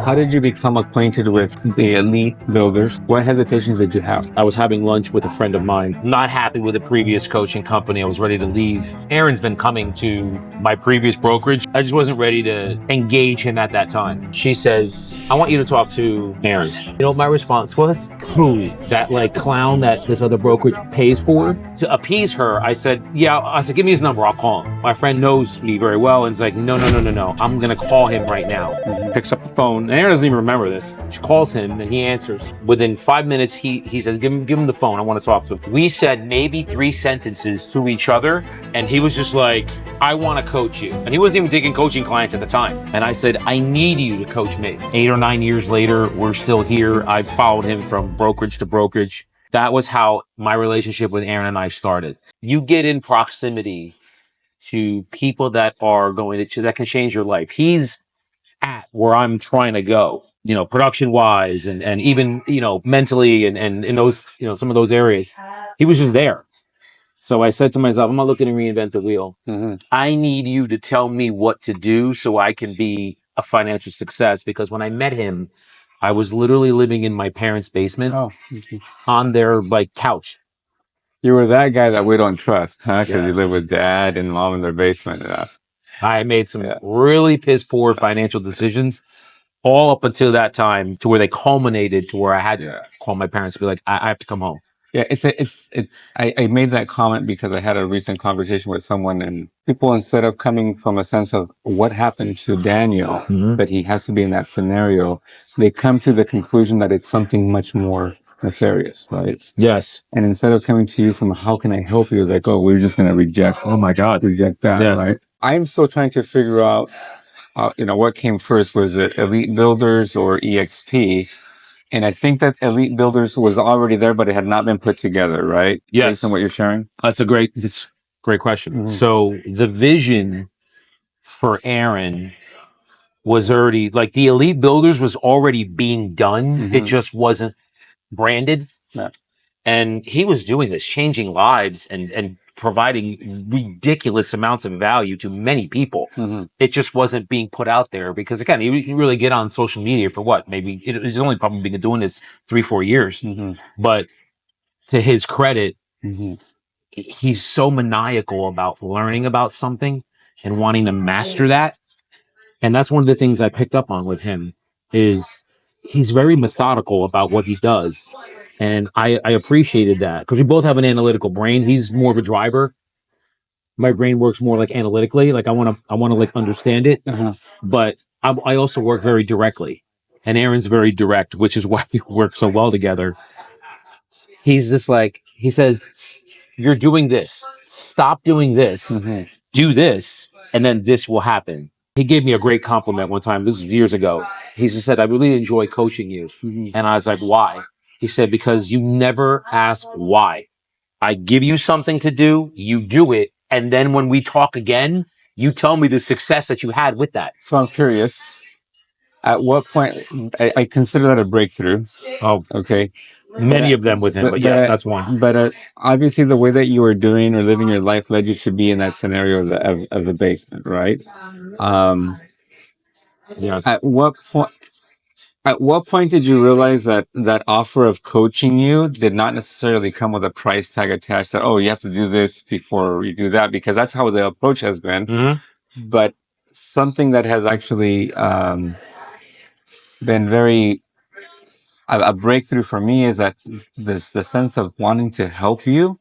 How did you become acquainted with the elite builders? What hesitations did you have? I was having lunch with a friend of mine, not happy with the previous coaching company. I was ready to leave. Aaron's been coming to my previous brokerage. I just wasn't ready to engage him at that time. She says, I want you to talk to Aaron. You know what my response was? Who? That like clown that this other brokerage pays for? To appease her, I said, yeah. I said, give me his number. I'll call him. My friend knows me very well and is like, no. I'm going to call him right now. Picks up the phone. And Aaron doesn't even remember this. She calls him and he answers. Within 5 minutes, he says, give him the phone. I want to talk to him. We said maybe 3 sentences to each other. And he was just like, I want to coach you. And he wasn't even taking coaching clients at the time. And I said, I need you to coach me. 8 or 9 years later, we're still here. I've followed him from brokerage to brokerage. That was how my relationship with Aaron and I started. You get in proximity to people that are going to, that can change your life. He's at where I'm trying to go, production wise and even, mentally and in those, some of those areas. He was just there. So I said to myself, I'm not looking to reinvent the wheel. I need you to tell me what to do so I can be a financial success. Because when I met him, I was literally living in my parents' basement on their couch. You were that guy that we don't trust, huh? Because you Yes. live with dad and mom in their basement and us. I made some really piss poor financial decisions all up until that time to where they culminated to where I had to call my parents to be like, I have to come home. Yeah, I made that comment because I had a recent conversation with someone, and people, instead of coming from a sense of what happened to Daniel, that he has to be in that scenario, they come to the conclusion that it's something much more nefarious, right? Yes. And instead of coming to you from how can I help you, it's like, oh, we're just going to reject. Oh my God. Reject that, Yes. right? I'm still trying to figure out, what came first. Was it Elite Builders or EXP? And I think that Elite Builders was already there, but it had not been put together, right? Yes. Based on what you're sharing? That's a great question. So the vision for Aaron was already the Elite Builders was already being done. It just wasn't branded. Yeah. And he was doing this, changing lives and providing ridiculous amounts of value to many people. It just wasn't being put out there because, again, you really get on social media for what? Maybe it's only probably been doing this 3-4 years. But to his credit, he's so maniacal about learning about something and wanting to master that. And that's one of the things I picked up on with him is he's very methodical about what he does. And I appreciated that because we both have an analytical brain. He's more of a driver. My brain works more analytically. I want to understand it. But I also work very directly. And Aaron's very direct, which is why we work so well together. He's just he says, you're doing this. Stop doing this. Do this. And then this will happen. He gave me a great compliment one time. This was years ago. He just said, I really enjoy coaching you. And I was like, why? He said, because you never ask why. I give you something to do, you do it. And then when we talk again, you tell me the success that you had with that. So I'm curious, at what point, I consider that a breakthrough. Oh, okay. Many of them with him, but yes, that's one. But obviously the way that you were doing or living your life led you to be in that scenario of the basement, right? Yes. At what point did you realize that that offer of coaching you did not necessarily come with a price tag attached that, oh, you have to do this before you do that? Because that's how the approach has been. But something that has actually been very a breakthrough for me is that the sense of wanting to help you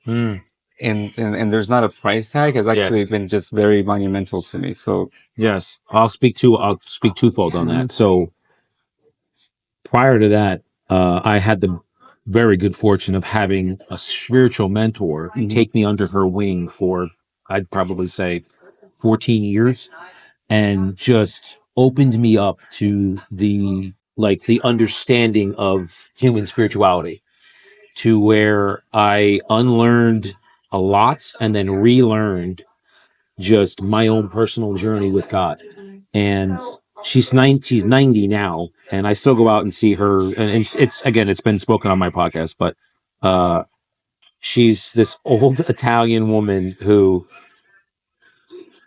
and there's not a price tag has actually been just very monumental to me. So yes, I'll speak twofold on that. So prior to that, I had the very good fortune of having a spiritual mentor take me under her wing for, I'd probably say 14 years and just opened me up to the understanding of human spirituality to where I unlearned a lot and then relearned just my own personal journey with God. And she's 90 now, and I still go out and see her. And it's been spoken on my podcast, but she's this old Italian woman who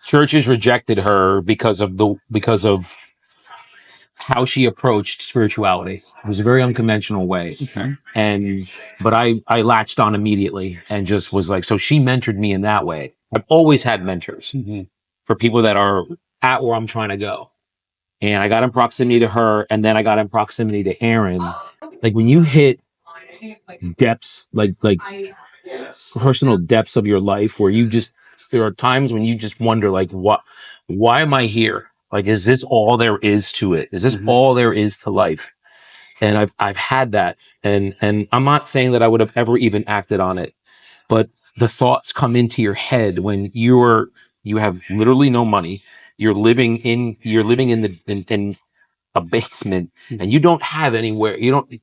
churches rejected her because of how she approached spirituality. It was a very unconventional way. Okay. But I latched on immediately and just was like, so she mentored me in that way. I've always had mentors for people that are at where I'm trying to go. And I got in proximity to her, and then I got in proximity to Aaron. Like when you hit depths, like personal depths of your life where there are times when you just wonder, like, why am I here? Like, is this all there is to it? Is this all there is to life? And I've had that. And I'm not saying that I would have ever even acted on it, but the thoughts come into your head when you have literally no money. You're living in in a basement and you don't have anywhere.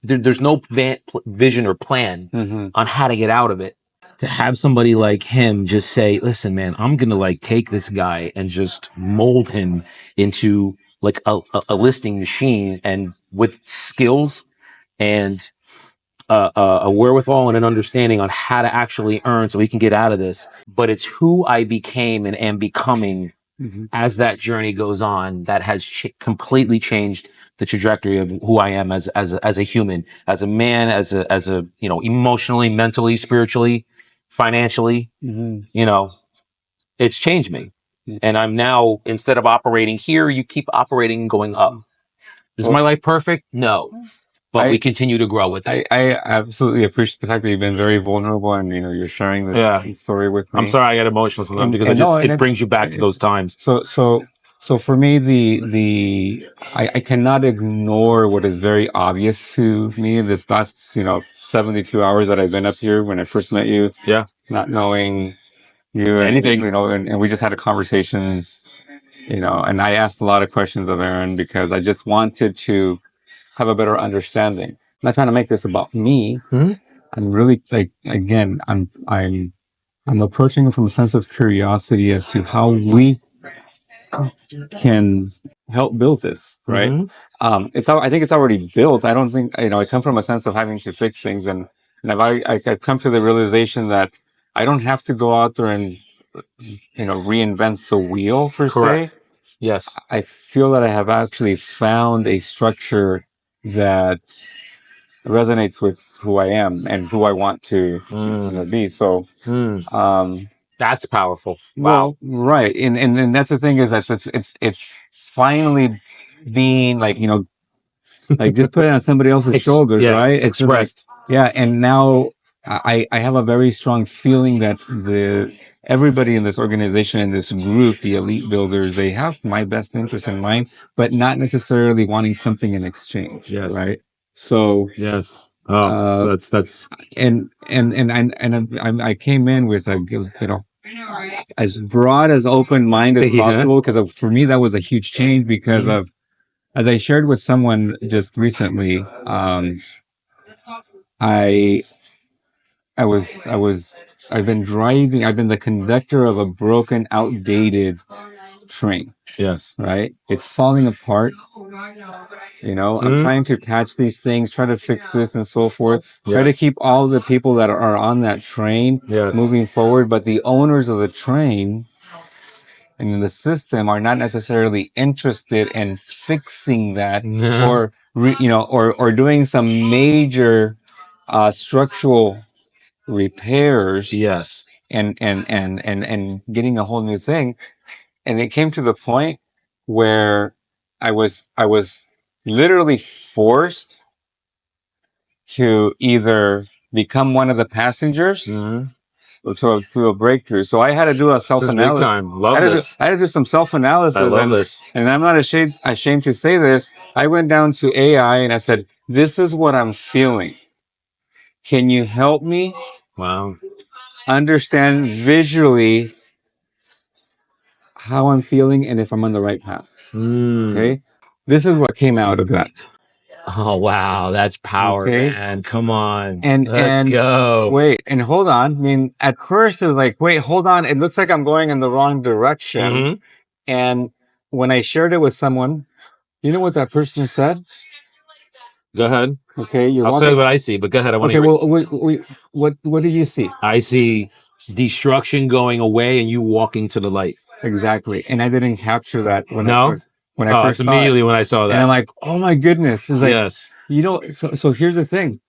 There's no vision or plan on how to get out of it. To have somebody like him just say, listen, man, I'm going to like take this guy and just mold him into like a listing machine, and with skills and a wherewithal and an understanding on how to actually earn so he can get out of this. But it's who I became and am becoming as that journey goes on that has completely changed the trajectory of who I am as a human, as a man, as a emotionally, mentally, spiritually, financially. It's changed me. And I'm now, instead of operating here, you keep operating and going up. Is my life perfect? No. But we continue to grow with it. I absolutely appreciate the fact that you've been very vulnerable and, you're sharing this story with me. I'm sorry I get emotional sometimes because it brings you back to those times. So for me, I cannot ignore what is very obvious to me this last, 72 hours that I've been up here when I first met you. Yeah. Not knowing you anything, and we just had a conversations, and I asked a lot of questions of Aaron because I just wanted to have a better understanding. I'm not trying to make this about me. I'm really again, I'm approaching it from a sense of curiosity as to how we can help build this, right? I think it's already built. I don't think, I come from a sense of having to fix things, and I've come to the realization that I don't have to go out there and, reinvent the wheel per se. Yes. I feel that I have actually found a structure that resonates with who I am and who I want to be. So, that's powerful. Wow. Well, right. And that's the thing is that it's finally being like just put it on somebody else's shoulders, right? It's Expressed. And now I have a very strong feeling that everybody in this organization, in this group, the elite builders, they have my best interest in mind, but not necessarily wanting something in exchange. Yes. Right. So yes. So that's I came in with a as broad as open mind as possible, because for me that was a huge change because of, as I shared with someone just recently, I've been the conductor of a broken, outdated train. Yes. Right? It's falling apart. I'm trying to patch these things, try to fix this and so forth. Try to keep all the people that are on that train moving forward. But the owners of the train and in the system are not necessarily interested in fixing that or doing some major structural repairs. Yes. And getting a whole new thing. And it came to the point where I was literally forced to either become one of the passengers or to a breakthrough. So I had to do a self-analysis. I had to do some self-analysis. I love this. And I'm not ashamed to say this. I went down to AI and I said, this is what I'm feeling. Can you help me? Wow. Understand visually how I'm feeling and if I'm on the right path. Okay. This is what came out of that. Oh, wow. That's power, man. Come on. Let's go. Wait, and hold on. I mean, at first it was like, wait, hold on. It looks like I'm going in the wrong direction. And when I shared it with someone, you know what that person said? Go ahead. Okay. I'll say what I see, but go ahead. I want to hear it. What do you see? I see destruction going away and you walking to the light. Exactly. And I didn't capture that when when I first it's saw immediately it. when I saw that. And I'm like, oh my goodness. It's like, Yes. you know, so here's the thing.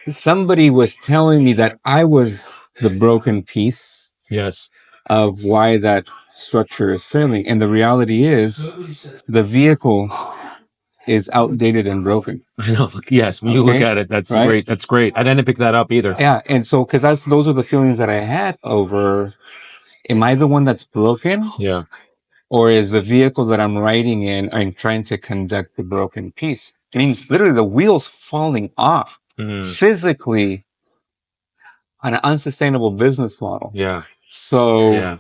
Somebody was telling me that I was the broken piece Yes. of why that structure is failing. And the reality is the vehicle is outdated and broken. I know. Yes. When you look Okay? at it, that's Right? great. That's great. I didn't pick that up either. Yeah. And so, cause those are the feelings that I had over, am I the one that's broken? Yeah. Or is the vehicle that I'm riding in, I'm trying to conduct the broken piece? I mean, literally the wheels falling off physically on an unsustainable business model. Yeah. So Yeah.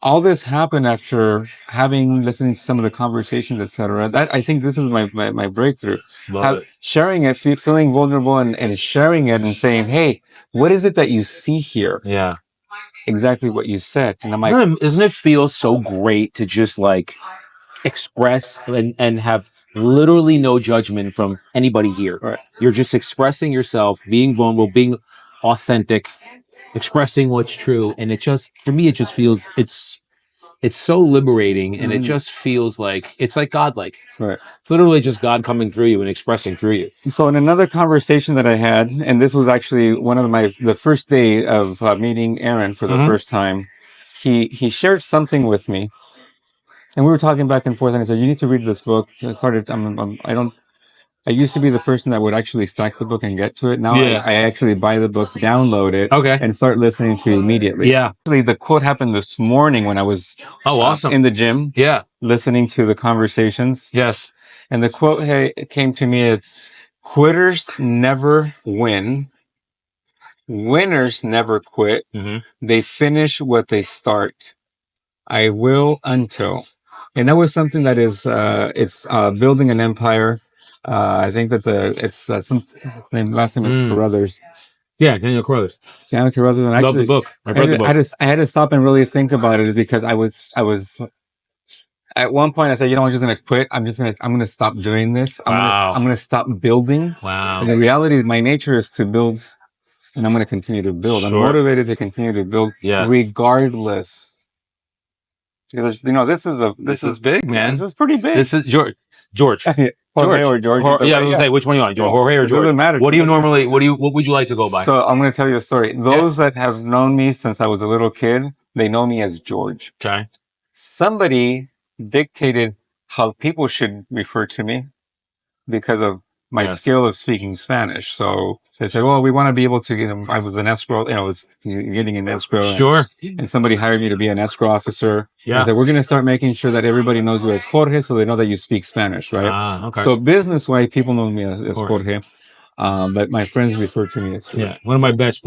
all this happened after listening to some of the conversations, etc. That I think this is my breakthrough. Love it. Sharing it, feeling vulnerable and sharing it and saying, hey, what is it that you see here? Yeah. Exactly what you said. And I'm like, Doesn't it feel so great to just like express and have literally no judgment from anybody here? right. You're just expressing yourself, being vulnerable, being authentic, expressing what's true. And it just, for me, it just feels, it's so liberating, and it just feels like, it's like godlike. Right. It's literally just God coming through you and expressing through you. So in another conversation that I had, and this was actually one of the first day of meeting Aaron for the first time, he shared something with me, and we were talking back and forth, and I said, you need to read this book. I used to be the person that would actually stack the book and get to it. Now I actually buy the book, download it, and start listening to it immediately. Yeah. Actually, the quote happened this morning when I was awesome. in the gym, listening to the conversations. Yes. And the quote came to me, it's, quitters never win. Winners never quit. They finish what they start. I will until. And that was something that is, it's building an empire. I think that last name is Carruthers. Yeah, Daniel Carruthers. Daniel Carruthers. And Love the book. I read the book. I had to stop and really think about it because I was at one point I said, you know, I'm just going to quit. I'm going to stop doing this. I'm going to stop building. Wow. And the reality is my nature is to build, and I'm going to continue to build. I'm motivated to continue to build regardless. Because, you know, this is big, man. This is pretty big. This is George. Jorge or George. Yeah, I was gonna say, which one you want? Jorge or George? It doesn't matter. What would you like to go by? So I'm going to tell you a story. Those that have known me since I was a little kid, they know me as George. Okay. Somebody dictated how people should refer to me because of my skill of speaking Spanish. So they said, well, we want to be able to, I was an escrow, I was getting an escrow. Sure. And somebody hired me to be an escrow officer. Yeah. They said, we're going to start making sure that everybody knows you as Jorge so they know that you speak Spanish, right? Okay. So business-wise, people know me as Jorge. But my friends refer to me as Jorge. Yeah. One of my best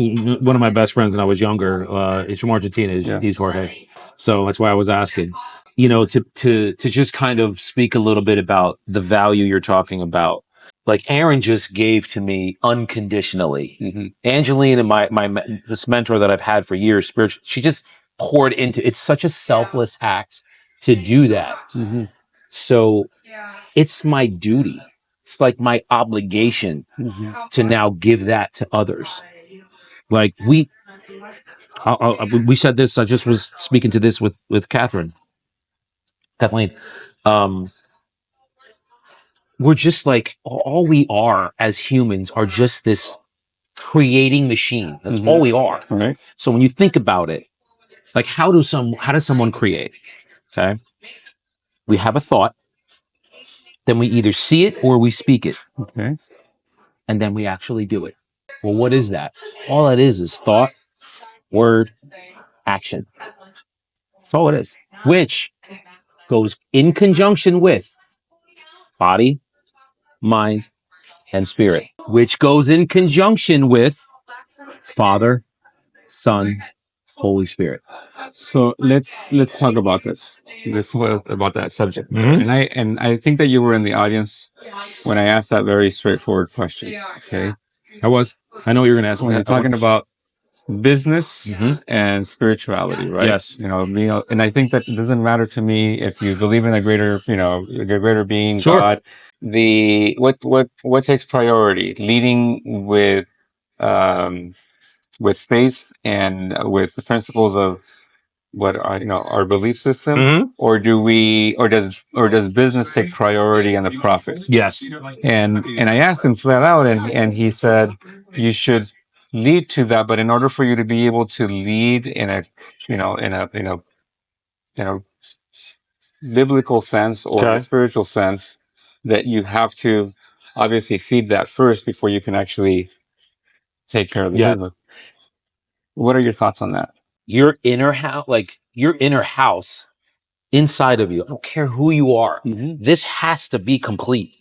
friends when I was younger, he's from Argentina, he's Jorge. So that's why I was asking. You know, to just kind of speak a little bit about the value you're talking about. Like Aaron just gave to me unconditionally. Angeline and this mentor that I've had for years, spiritual, she just poured into. It's such a selfless act to do that. So it's my duty. It's like my obligation to now give that to others. Like we said this. I just was speaking to this with Kathleen. We're just like, all we are as humans are just this creating machine. That's all we are. Right. So when you think about it, like how does someone create? Okay. We have a thought, then we either see it or we speak it. Okay. And then we actually do it. Well, what is that? All it is thought, word, action. That's all it is. Which goes in conjunction with body, mind, and spirit, which goes in conjunction with Father, Son, Holy Spirit. So let's talk about this. About that subject. And I think that you were in the audience when I asked that very straightforward question. Okay. I was. I know what you're going to ask me. When you're talking about business and spirituality, right? Yes. You know, and I think that it doesn't matter to me if you believe in a greater being, God. What takes priority? Leading with faith and with the principles of what are, our belief system, Mhm. or does business take priority on the profit? Yes. And I asked him flat out, and he said you should lead to that, but in order for you to be able to lead in a in a biblical sense or a Okay. spiritual sense, that you have to obviously feed that first before you can actually take care of the Yeah. business. What are your thoughts on that? Your inner house inside of you, I don't care who you are, this has to be complete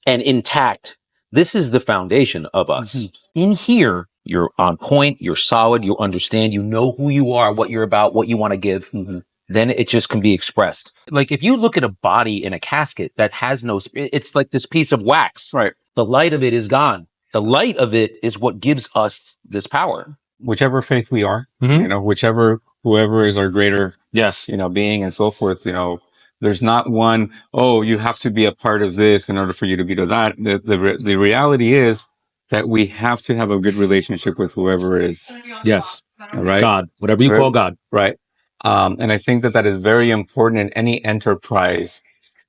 and intact. This is the foundation of us. In here, you're on point, you're solid, you understand, you know who you are, what you're about, what you want to give. Then it just can be expressed. Like if you look at a body in a casket that has no, it's like this piece of wax. Right. The light of it is gone. The light of it is what gives us this power. Whichever faith we are, Mhm. whoever is our greater, Yes. being and so forth, there's not one, oh, you have to be a part of this in order for you to be to that. The reality is that we have to have a good relationship with whoever is, Yes. right? God, whatever you call God. Right. And I think that is very important in any enterprise,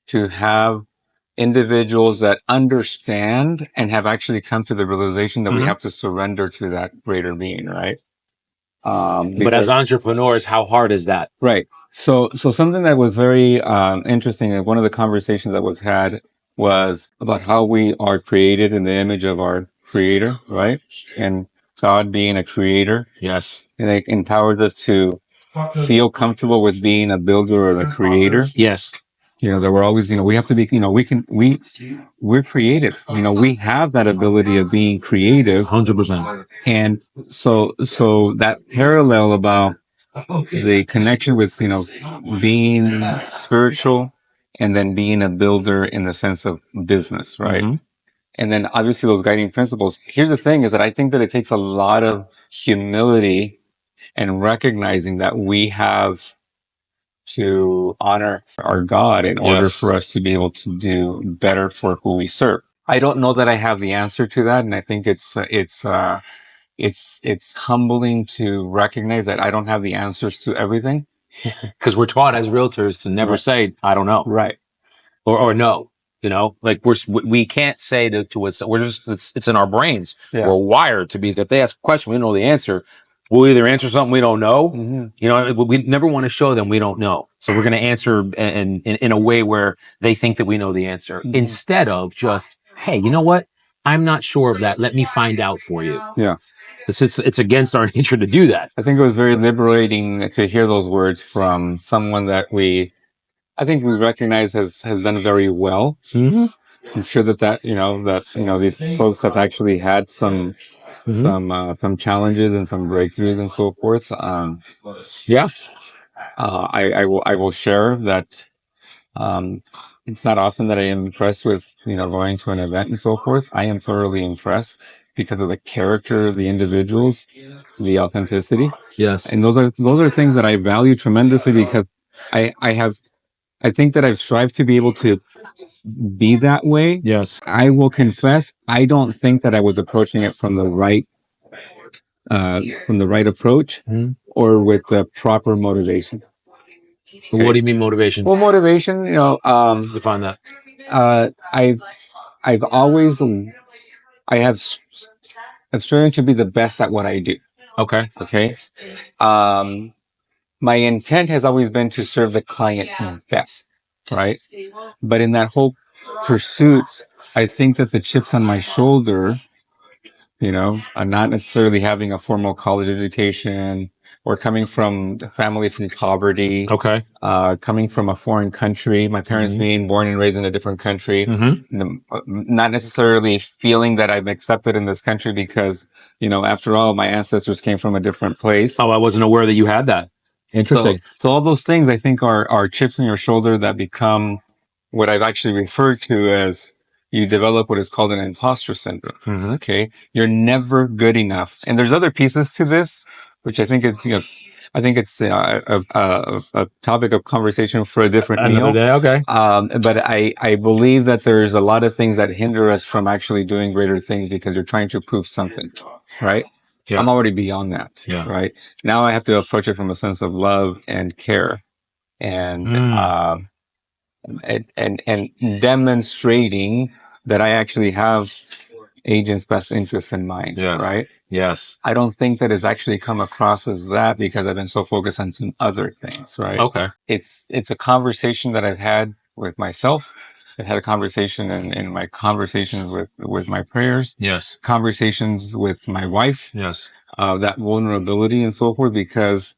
to have individuals that understand and have actually come to the realization that we have to surrender to that greater being, right? But as entrepreneurs, how hard is that? Right. So something that was very interesting, and one of the conversations that was had was about how we are created in the image of our creator, right? And God being a creator. Yes. And it empowers us to feel comfortable with being a builder or a creator. Yes. That we're always, we have to be, we're creative. We have that ability of being creative. 100%. And so that parallel about the connection with, being spiritual and then being a builder in the sense of business, right? And then obviously those guiding principles. Here's the thing, is that I think that it takes a lot of humility and recognizing that we have to honor our God in order for us to be able to do better for who we serve. I don't know that I have the answer to that. And I think it's humbling to recognize that I don't have the answers to everything. Because we're taught as realtors to never say, I don't know. Right. Or no. Like we can't say to us, it's in our brains. Yeah. We're wired to be, if they ask a question, we don't know the answer. We'll either answer something we don't know. We never want to show them we don't know. So we're going to answer in a way where they think that we know the answer, instead of just, hey, you know what? I'm not sure of that. Let me find out for you. Yeah. It's against our nature to do that. I think it was very liberating to hear those words from someone that I think we recognize has done very well. I'm sure that these folks have actually had some challenges and some breakthroughs and so forth. Yeah. I will share that. It's not often that I am impressed with, going to an event and so forth. I am thoroughly impressed because of the character of the individuals, the authenticity. Yes. And those are things that I value tremendously, because I think that I've strived to be able to be that way. Yes. I will confess, I don't think that I was approaching it from the right approach or with the proper motivation. Okay. What do you mean motivation? Well, motivation, Define that. I've always, I've striven to be the best at what I do. Okay. Okay. My intent has always been to serve the client best, right? But in that whole pursuit, I think that the chips on my shoulder, not necessarily having a formal college education or coming from a family from poverty. Okay. Coming from a foreign country, my parents being born and raised in a different country, not necessarily feeling that I'm accepted in this country because, after all, my ancestors came from a different place. Oh, I wasn't aware that you had that. Interesting. So all those things, I think, are chips on your shoulder that become what I've actually referred to as, you develop what is called an imposter syndrome. Okay. You're never good enough. And there's other pieces to this, which I think it's, a topic of conversation for a different Another day. Okay. But I believe that there's a lot of things that hinder us from actually doing greater things because you're trying to prove something, right? Yeah. I'm already beyond that. Yeah. Right. Now I have to approach it from a sense of love and care and, and demonstrating that I actually have agents' best interests in mind. Yes. Right. Yes. I don't think that it's actually come across as that because I've been so focused on some other things, right? Okay. It's a conversation that I've had with myself. I've had a conversation in my conversations with my prayers. Yes. Conversations with my wife. Yes. That vulnerability and so forth, because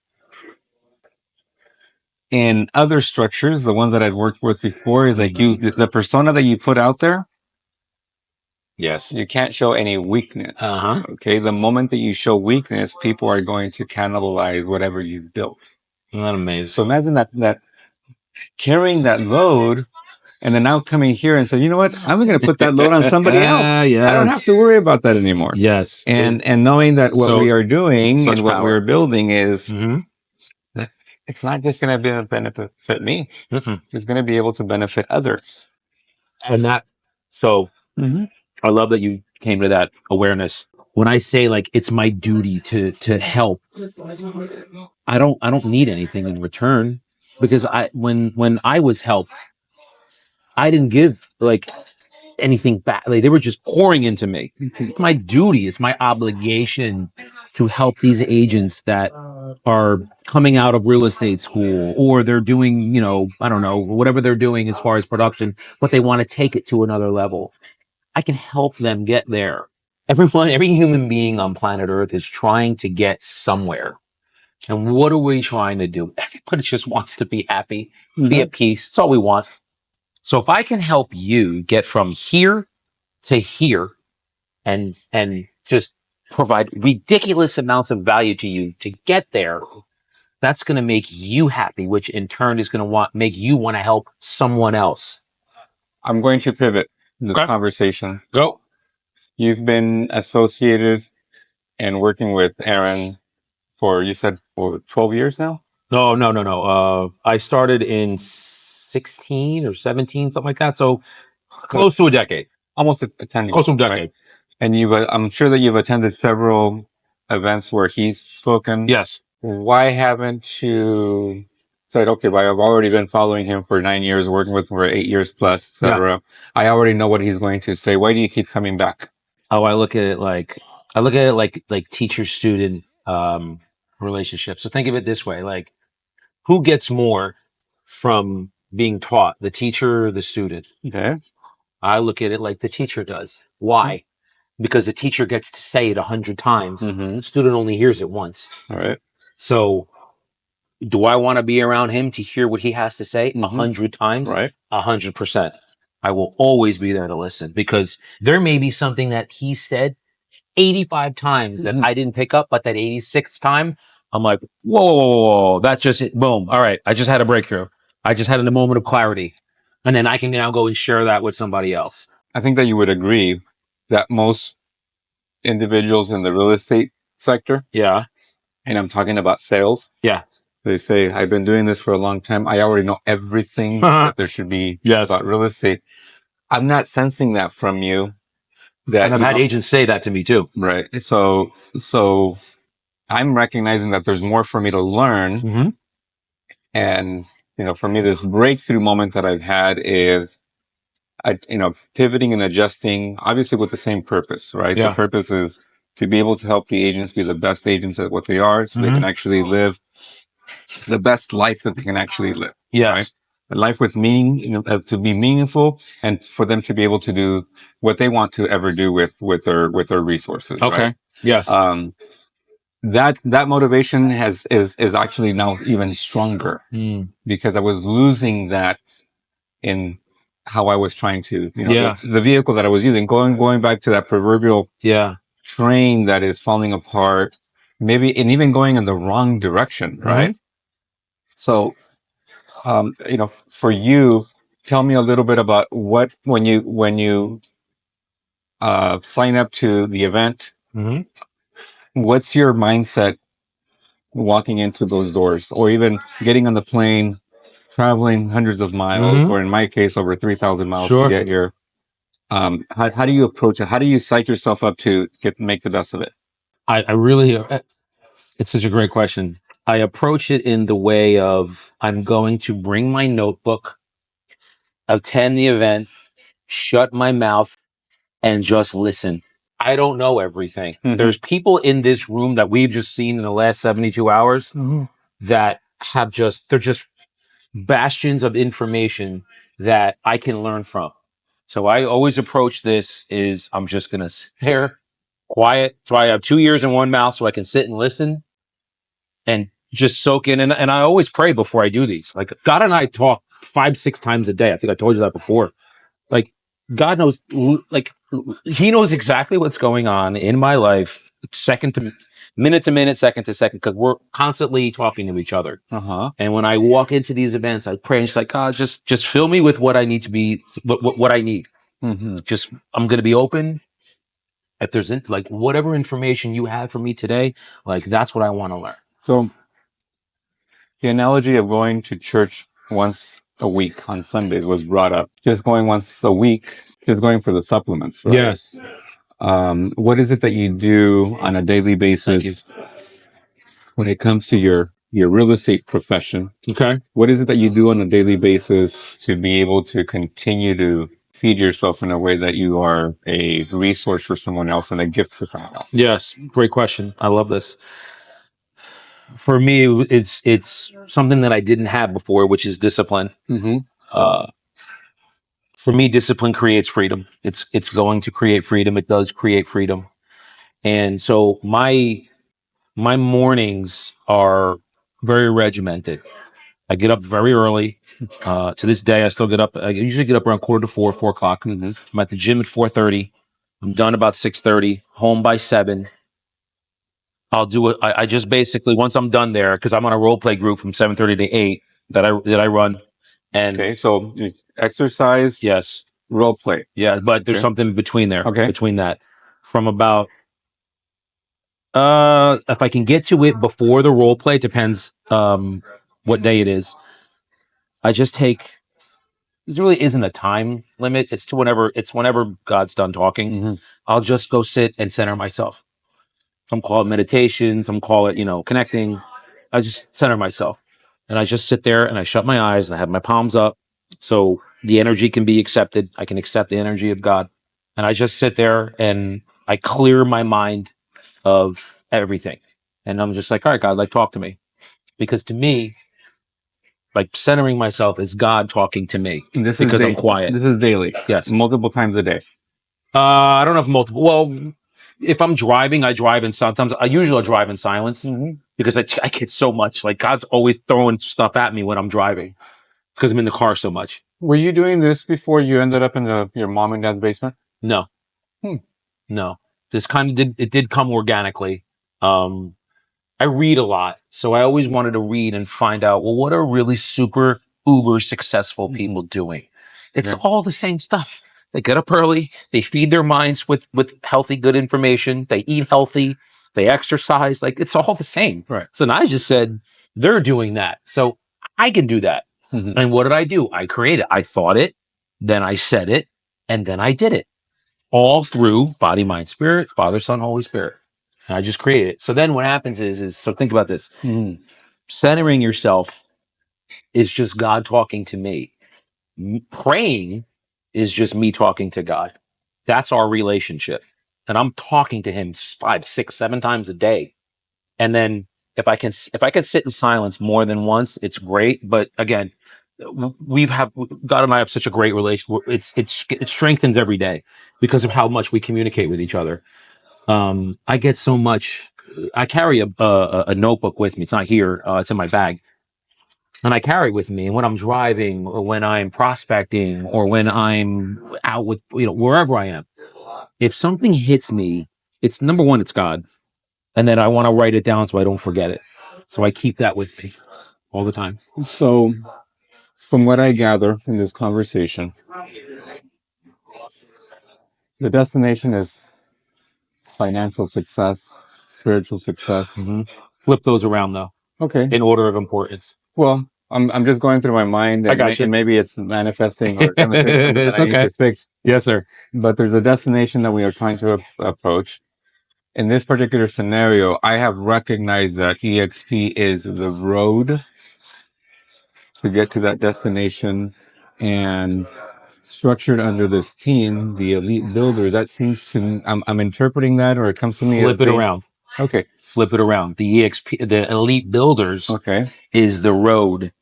in other structures, the ones that I've worked with before, is like the persona that you put out there, yes, you can't show any weakness. Uh-huh. Okay. The moment that you show weakness, people are going to cannibalize whatever you've built. Isn't that amazing? So imagine that carrying that load and then now coming here and saying, you know what, I'm going to put that load on somebody else. Yes. I don't have to worry about that anymore. Yes. And knowing that what we are doing and what power. we're building is, Mm-hmm. it's not just going to benefit me. Mm-hmm. It's going to be able to benefit others. And that, so I love that you came to that awareness. When I say like it's my duty to help, I don't need anything in return, because when I was helped, I didn't give like anything back. Like they were just pouring into me. It's my duty, it's my obligation to help these agents that are coming out of real estate school, or they're doing, you know, I don't know, whatever they're doing as far as production, but they want to take it to another level. I can help them get there. Every human being on planet Earth is trying to get somewhere. And what are we trying to do? Everybody just wants to be happy, be at peace. That's all we want. So if I can help you get from here to here and just provide ridiculous amounts of value to you to get there, that's going to make you happy, which in turn is going to make you want to help someone else. I'm going to pivot the conversation. Go. You've been associated and working with Aaron for, you said, for 12 years now? No. I started in 16 or 17, something like that. So close to a decade. Almost attending. Close to a decade. Right? And I'm sure that you've attended several events where he's spoken. Yes. Why haven't you said, okay, well, I've already been following him for 9 years, working with him for 8 years plus, etc. Yeah. I already know what he's going to say. Why do you keep coming back? Oh, I look at it like teacher-student relationship. So think of it this way: like, who gets more from being taught, the teacher or the student? Okay. I look at it like the teacher does. Why? Because the teacher gets to say it 100 times. The student only hears it once. All right. So do I want to be around him to hear what he has to say 100 times? Right. 100%. I will always be there to listen, because there may be something that he said 85 times that I didn't pick up, but that 86th time, I'm like, whoa, that just, boom. All right. I just had a breakthrough. I just had a moment of clarity. And then I can now go and share that with somebody else. I think that you would agree that most individuals in the real estate sector, yeah, and I'm talking about sales, yeah, they say, I've been doing this for a long time. I already know everything that there should be about real estate. I'm not sensing that from you. And I've had agents say that to me too. Right. So I'm recognizing that there's more for me to learn. And, for me, this breakthrough moment that I've had is, pivoting and adjusting, obviously with the same purpose, right? Yeah. The purpose is to be able to help the agents be the best agents at what they are, so they can actually live the best life that they can actually live. Yes. Right? A life with meaning, to be meaningful, and for them to be able to do what they want to ever do with their resources. Okay. Right? Yes. That motivation is actually now even stronger, because I was losing that in how I was trying to, the vehicle that I was using, going back to that proverbial train that is falling apart, maybe, and even going in the wrong direction. Right. So, for you, tell me a little bit about when you sign up to the event, what's your mindset walking into those doors, or even getting on the plane, traveling hundreds of miles, or in my case, over 3,000 miles to get here? How do you approach it? How do you psych yourself up to make the best of it? I really, it's such a great question. I approach it in the way of I'm going to bring my notebook, attend the event, shut my mouth, and just listen. I don't know everything. There's people in this room that we've just seen in the last 72 hours that have they're just bastions of information that I can learn from. So I always approach this is I'm just going to sit there quiet. So I have 2 ears and one mouth so I can sit and listen and just soak in. And I always pray before I do these. Like God and I talk 5-6 times a day. I think I told you that before. Like God knows, like he knows exactly what's going on in my life, minute to minute, second to second, because we're constantly talking to each other. And when I walk into these events, I pray and just like, God, just fill me with what I need to be, what I need. Just, I'm going to be open. If there's like whatever information you have for me today, like that's what I want to learn. So the analogy of going to church once a week on Sundays was brought up. Just going once a week, just going for the supplements, right? Yes. What is it that you do on a daily basis when it comes to your real estate profession? Okay. What is it that you do on a daily basis to be able to continue to feed yourself in a way that you are a resource for someone else and a gift for someone else? Yes. Great question. I love this. For me, it's something that I didn't have before, which is discipline. For me, discipline creates freedom. It's going to create freedom. It does create freedom. And so my mornings are very regimented. I get up very early. To this day, I still get up. I usually get up around 3:45, 4 o'clock. I'm at the gym at 4:30. I'm done about 6:30. Home by 7. I'll do it. I just basically once I'm done there because I'm on a role play group from 7:30 to 8 that I run. And Okay, so exercise, yes, role play. yeah, but there's something between there. Okay. Between that, from about if I can get to it before the role play, depends what day it is. I just take. There really isn't a time limit. It's whenever God's done talking. I'll just go sit and center myself. Some call it meditation. Some call it connecting. I just center myself, and I just sit there and I shut my eyes and I have my palms up, so the energy can be accepted. I can accept the energy of God, and I just sit there and I clear my mind of everything, and I'm just like, all right, God, like talk to me, because to me, like centering myself is God talking to me because I'm quiet. This is daily. Yes. Multiple times a day. I don't know if multiple. Well, if I'm driving, I drive in sometimes. I usually drive in silence because I get so much. Like God's always throwing stuff at me when I'm driving because I'm in the car so much. Were you doing this before you ended up in your mom and dad's basement? No, no. This kind of did come organically. I read a lot, so I always wanted to read and find out, well, what are really super uber successful people doing? It's all the same stuff. They get up early, they feed their minds with healthy, good information, they eat healthy, they exercise, like it's all the same. Right. So now I just said, they're doing that. So I can do that. And what did I do? I created it. I thought it, then I said it, and then I did it. All through body, mind, spirit, Father, Son, Holy Spirit. And I just created it. So then what happens is so think about this. Centering yourself is just God talking to me. Praying is just me talking to God. That's our relationship. And I'm talking to him 5, 6, 7 times a day. And then if I can sit in silence more than once, it's great. But again, God and I have such a great relationship. It strengthens every day because of how much we communicate with each other. I get so much. I carry a notebook with me. It's not here. It's in my bag, and I carry it with me. And when I'm driving, or when I'm prospecting, or when I'm out with wherever I am, if something hits me, it's number one, it's God, and then I want to write it down so I don't forget it. So I keep that with me all the time. So, from what I gather from this conversation, the destination is financial success, spiritual success. Flip those around though. Okay. In order of importance. Well, I'm just going through my mind, and I got you. and maybe it's manifesting or limitation that It's I need okay. to fix. Yes, sir. But there's a destination that we are trying to approach, in this particular scenario, I have recognized that EXP is the road to get to that destination, and structured under this team, the elite builders. That seems to I'm interpreting that, or it comes to me as Flip it around. Okay. Flip it around. The EXP, the elite builders, Okay. is the road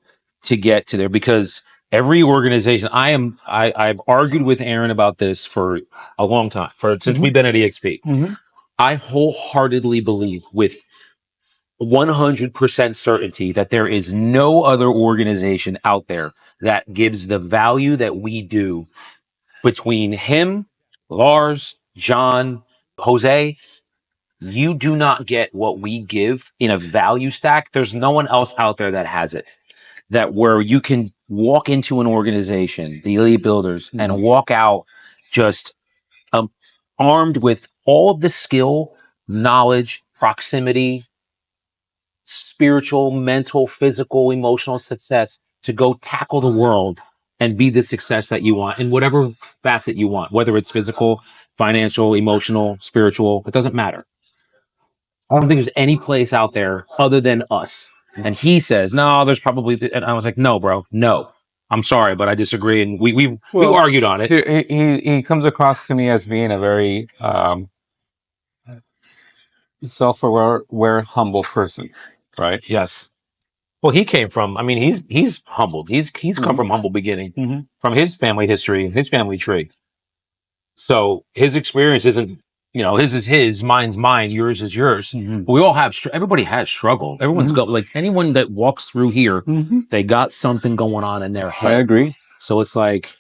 to get to there, because every organization, I've argued with Aaron about this for a long time, since we've been at EXP. Mm-hmm. I wholeheartedly believe with 100% certainty that there is no other organization out there that gives the value that we do. Between him, Lars, John, Jose, you do not get what we give in a value stack. There's no one else out there that has it. That where you can walk into an organization, the elite builders, and walk out just armed with all of the skill, knowledge, proximity, spiritual, mental, physical, emotional success to go tackle the world and be the success that you want in whatever facet you want, whether it's physical, financial, emotional, spiritual, it doesn't matter. I don't think there's any place out there other than us. And he says, no, there's probably, and I was like, no, bro, no. I'm sorry, but I disagree. And we argued on it. He comes across to me as being a very self-aware, humble person, right? Yes. Well, he came from, I mean, he's humbled. He's come from humble beginning, from his family history, his family tree. So his experience isn't, his is his, mine's mine, yours is yours. We all have, everybody has struggle. Everyone's got, like, anyone that walks through here, they got something going on in their head. I agree. So it's like,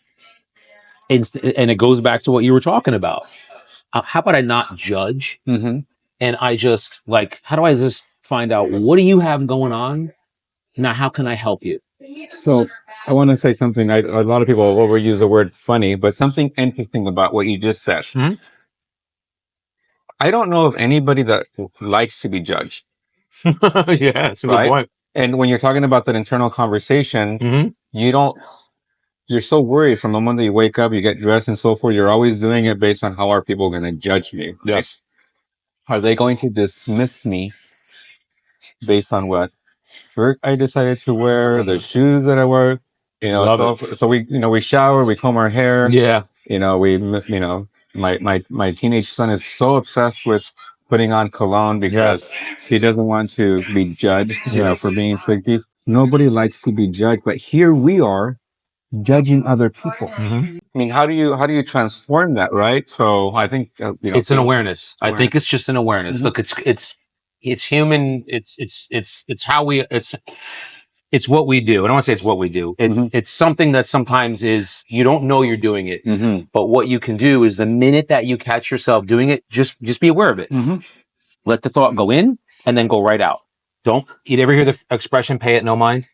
and it goes back to what you were talking about. How about I not judge? And I just, like, how do I just find out, what do you have going on? Now, how can I help you? So I want to say something. A lot of people overuse the word funny, but something interesting about what you just said. I don't know of anybody that likes to be judged. Yeah, that's a good point. And when you're talking about that internal conversation, you're so worried from the moment that you wake up, you get dressed and so forth. You're always doing it based on how are people going to judge me? Yes. Are they going to dismiss me based on what shirt I decided to wear, the shoes that I wear? So we shower, we comb our hair. Yeah. My teenage son is so obsessed with putting on cologne because he doesn't want to be judged, for being sleepy. Nobody likes to be judged, but here we are judging other people. I mean, how do you transform that, right? So I think it's an awareness. I think it's just an awareness. Look, it's human. It's how we. It's what we do. I don't want to say it's what we do. It's something that sometimes is, you don't know you're doing it. But what you can do is, the minute that you catch yourself doing it, just be aware of it. Let the thought go in and then go right out. You ever hear the expression, pay it no mind?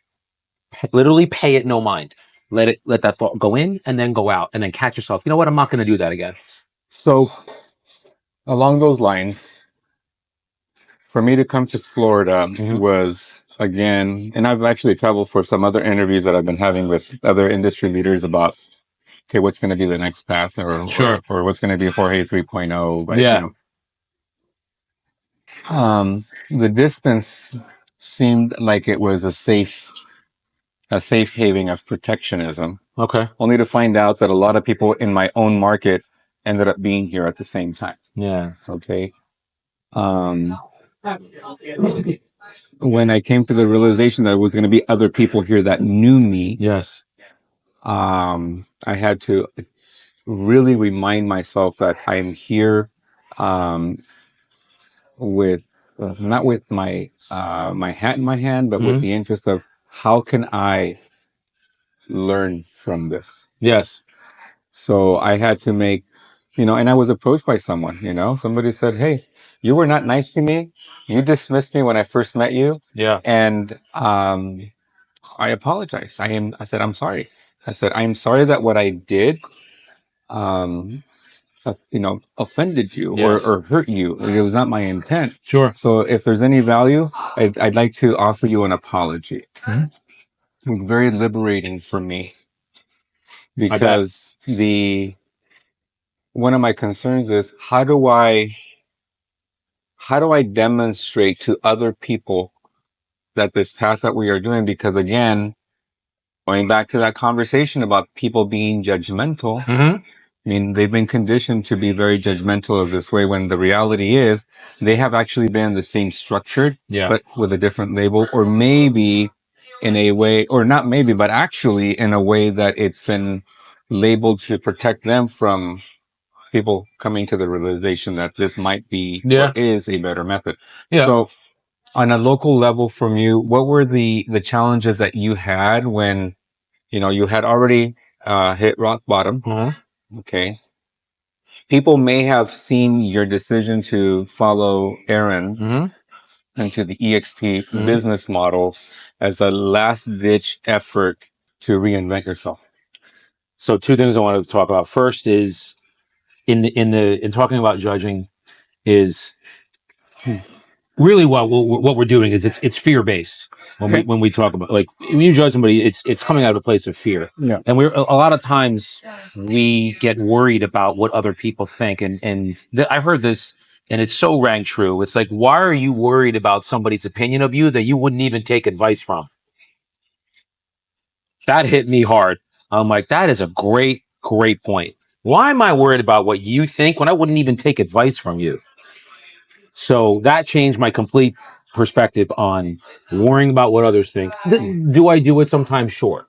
Literally pay it no mind. Let that thought go in and then go out, and then catch yourself. You know what? I'm not going to do that again. So along those lines, for me to come to Florida was, again, and I've actually traveled for some other interviews that I've been having with other industry leaders about, okay, what's going to be the next path, or what's going to be Jorge 3.0. But, the distance seemed like it was a safe haven of protectionism. Okay. Only to find out that a lot of people in my own market ended up being here at the same time. Yeah. Okay. When I came to the realization that there was going to be other people here that knew me. Yes. I had to really remind myself that I'm here, with, not with my hat in my hand, but with the interest of how can I learn from this? Yes. So I had to make, and I was approached by someone, somebody said, hey, you were not nice to me. You dismissed me when I first met you. Yeah. And, I apologize. I said, I'm sorry. I said, I'm sorry that what I did, offended you or hurt you. It was not my intent. Sure. So if there's any value, I'd like to offer you an apology. It was very liberating for me, because one of my concerns is, how do I how do I demonstrate to other people that this path that we are doing? Because again, going back to that conversation about people being judgmental, I mean, they've been conditioned to be very judgmental of this way when the reality is they have actually been the same structured, but with a different label, or maybe in a way, or not maybe, but actually in a way that it's been labeled to protect them from people coming to the realization that this might be or is a better method. So on a local level from you, what were the challenges that you had when, you had already hit rock bottom? Okay. People may have seen your decision to follow Aaron into the EXP business model as a last ditch effort to reinvent yourself. So two things I wanted to talk about. First is in talking about judging is really what we're doing is it's fear based when we talk about, like, when you judge somebody, it's coming out of a place of fear. Yeah. And we're a lot of times we get worried about what other people think, and I heard this and it so rang true. It's like, why are you worried about somebody's opinion of you that you wouldn't even take advice from? That hit me hard. I'm like, that is a great point. Why am I worried about what you think when I wouldn't even take advice from you? So that changed my complete perspective on worrying about what others think. Do I do it sometimes? Sure.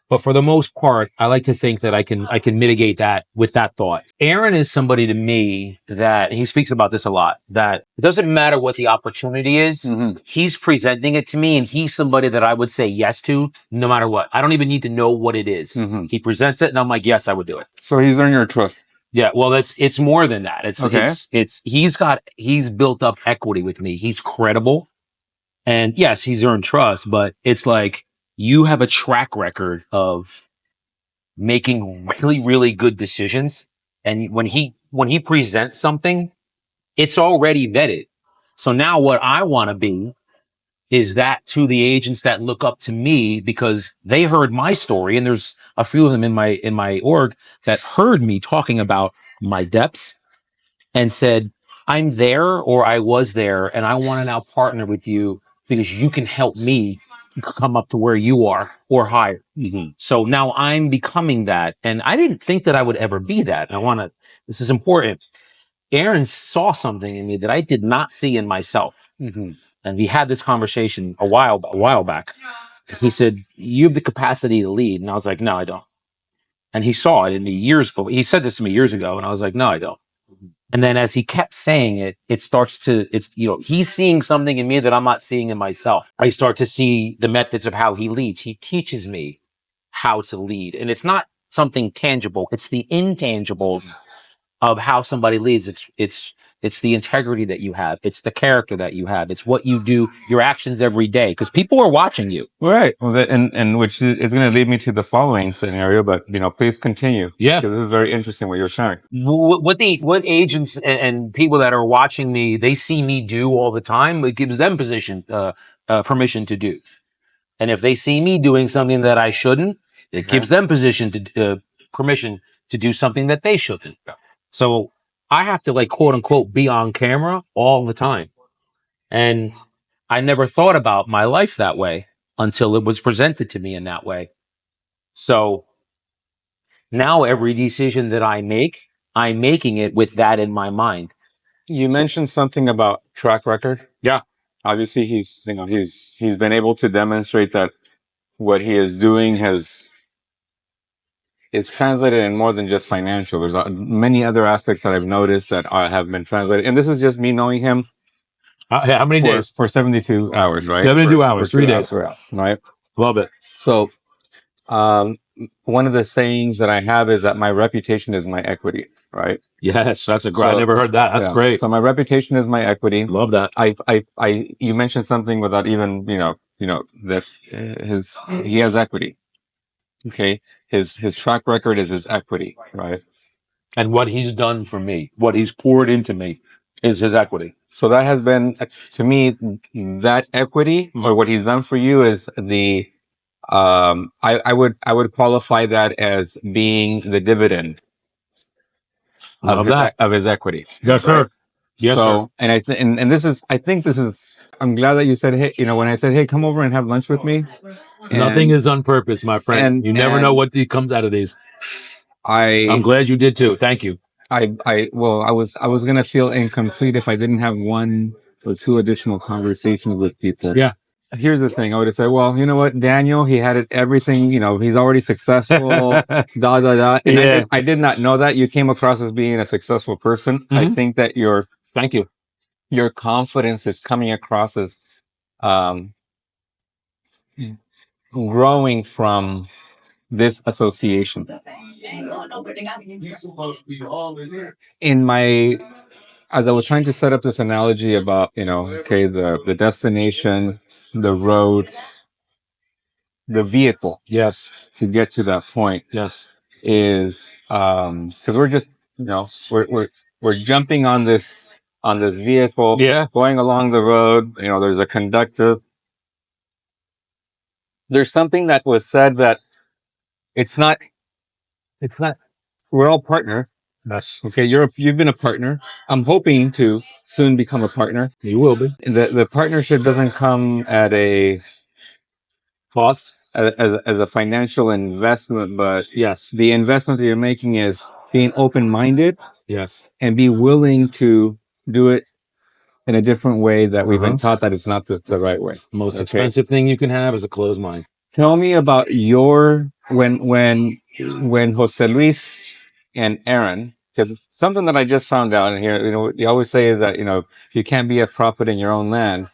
But for the most part, I like to think that I can mitigate that with that thought. Aaron is somebody to me that he speaks about this a lot, that it doesn't matter what the opportunity is. He's presenting it to me, and he's somebody that I would say yes to no matter what. I don't even need to know what it is. He presents it and I'm like, yes, I would do it. So he's earned your trust. Yeah, well, it's more than that. He's built up equity with me. He's credible. And yes, he's earned trust, but it's like, you have a track record of making really, really good decisions. And when he presents something, it's already vetted. So now what I want to be is that to the agents that look up to me because they heard my story, and there's a few of them in my org that heard me talking about my depths and said, I'm there, or I was there, and I want to now partner with you because you can help me come up to where you are or higher. So now I'm becoming that. And I didn't think that I would ever be that. This is important. Aaron saw something in me that I did not see in myself. And we had this conversation a while back. He said, you have the capacity to lead. And I was like, no, I don't. And he saw it in me he said this to me years ago. And I was like, no, I don't. And then as he kept saying it, he's seeing something in me that I'm not seeing in myself. I start to see the methods of how he leads. He teaches me how to lead. And it's not something tangible. It's the intangibles of how somebody leads. It's the integrity that you have. It's the character that you have. It's what you do, your actions every day, because people are watching you. Right. Well, and which is going to lead me to the following scenario, but please continue. Yeah. Because this is very interesting what you're sharing. What agents and people that are watching me, they see me do all the time. It gives them permission to do. And if they see me doing something that I shouldn't, it gives them permission to do something that they shouldn't. So I have to, like, quote unquote, be on camera all the time. And I never thought about my life that way until it was presented to me in that way. So now every decision that I make, I'm making it with that in my mind. You mentioned something about track record. Yeah. Obviously he's been able to demonstrate that what he is doing is translated in more than just financial. There's many other aspects that I've noticed that have been translated. And this is just me knowing him. How many days? For 72 hours, right? 72 hours, 3 days. Right. Love it. So, one of the sayings that I have is that my reputation is my equity, right? Yes, that's I never heard that. That's great. So my reputation is my equity. Love that. You mentioned something without even, that he has equity. Okay. His track record is his equity, right? And what he's done for me, what he's poured into me, is his equity. So that has been, to me, that equity, or what he's done for you, is the I would qualify that as being the dividend of his equity. Yes, sir. Yes, so, and and this is, I think this is, I'm glad that you said, hey, when I said, hey, come over and have lunch with me. Nothing is on purpose, my friend. You never know what comes out of these. I'm glad you did too. Thank you. Well, I was going to feel incomplete if I didn't have one or two additional conversations with people. Yeah. Here's the thing. I would have said, well, you know what, Daniel, he had everything, he's already successful, da, da, da. And Yeah. I did not know that you came across as being a successful person. I think that Thank you. your confidence is coming across as, growing from this association. As I was trying to set up this analogy about, okay, the destination, the road, the vehicle. Yes. To get to that point. Yes. Is, because we're just, we're jumping on this vehicle. Yeah. Going along the road. There's a conductor. There's something that was said that it's not, we're all partner. Yes. Okay. You've been a partner. I'm hoping to soon become a partner. You will be. The partnership doesn't come at a Cost. As a financial investment, but Yes. the investment that you're making is being open-minded. Yes. And be willing to do it in a different way that we've been taught that it's not the right way. Most expensive thing you can have is a closed mind. Tell me about when Jose Luis and Aaron, because something that I just found out in here, you always say is that, you can't be a prophet in your own land.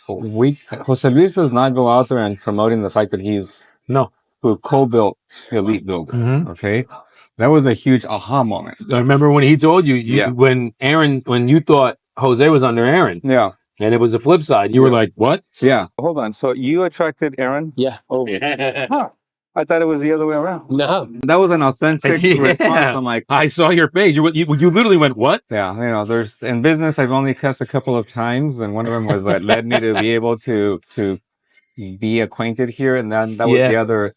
Jose Luis does not go out there and promoting the fact that he's who co-built Elite Builder. Okay. That was a huge aha moment. I remember when he told you, when you thought Jose was under Aaron. Yeah. And it was the flip side. You were like, what? Yeah. Hold on. So you attracted Aaron? Yeah. Huh. I thought it was the other way around. No. That was an authentic response. I'm like, I saw your page. You literally went, what? Yeah. There's in business, I've only cussed a couple of times, and one of them was that led me to be able to be acquainted here, and then that was the other,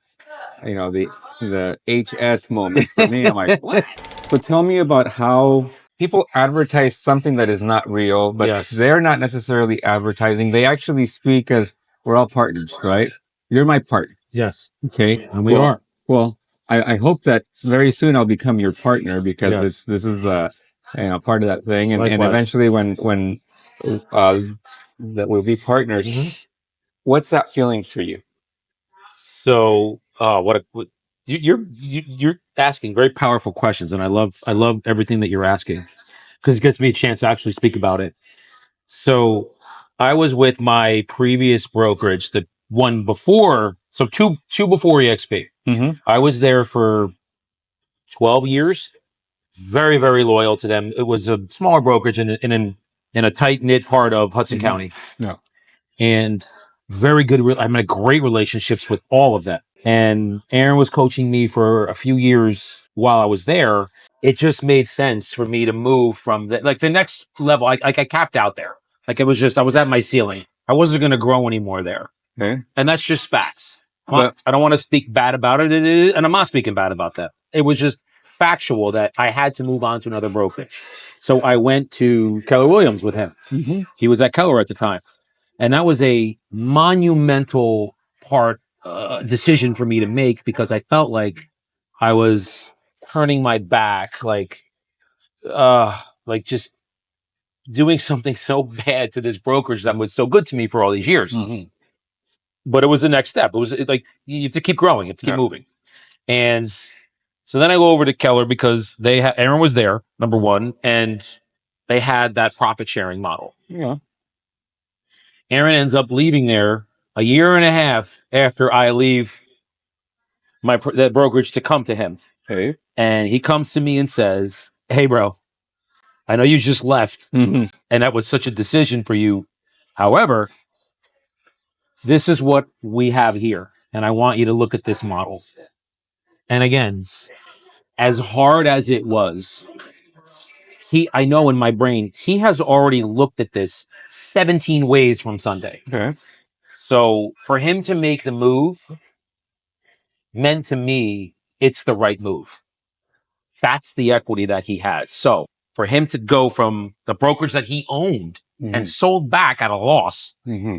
the HS moment for me. I'm like, what? So tell me about how people advertise something that is not real, but they're not necessarily advertising. They actually speak as we're all partners, right? You're my partner. Yes. Okay. And we are. Well, I hope that very soon I'll become your partner because this is part of that thing. And eventually when that we'll be partners, what's that feeling for you? So, you're asking very powerful questions, and I love everything that you're asking because it gets me a chance to actually speak about it. So, I was with my previous brokerage, the one before, so two before EXP. I was there for 12 years, very, very loyal to them. It was a smaller brokerage in a tight knit part of Hudson County. Yeah, and very good. I mean, great relationships with all of them. And Aaron was coaching me for a few years while I was there. It just made sense for me to move from the next level. I capped out there. I was at my ceiling. I wasn't going to grow anymore there. Okay. And that's just facts. I don't want to speak bad about it. And I'm not speaking bad about that. It was just factual that I had to move on to another brokerage. So I went to Keller Williams with him. He was at Keller at the time. And that was a monumental decision for me to make because I felt like I was turning my back, just doing something so bad to this brokerage that was so good to me for all these years. But it was the next step. It was like you have to keep growing, you have to keep moving. And so then I go over to Keller because Aaron was there, number one, and they had that profit sharing model. Yeah. Aaron ends up leaving there a year and a half after I leave that brokerage to come to him. Okay. And he comes to me and says, hey, bro, I know you just left and that was such a decision for you. However, this is what we have here. And I want you to look at this model. And again, as hard as it was, I know in my brain, he has already looked at this 17 ways from Sunday. Okay. So for him to make the move meant to me, it's the right move. That's the equity that he has. So for him to go from the brokerage that he owned and sold back at a loss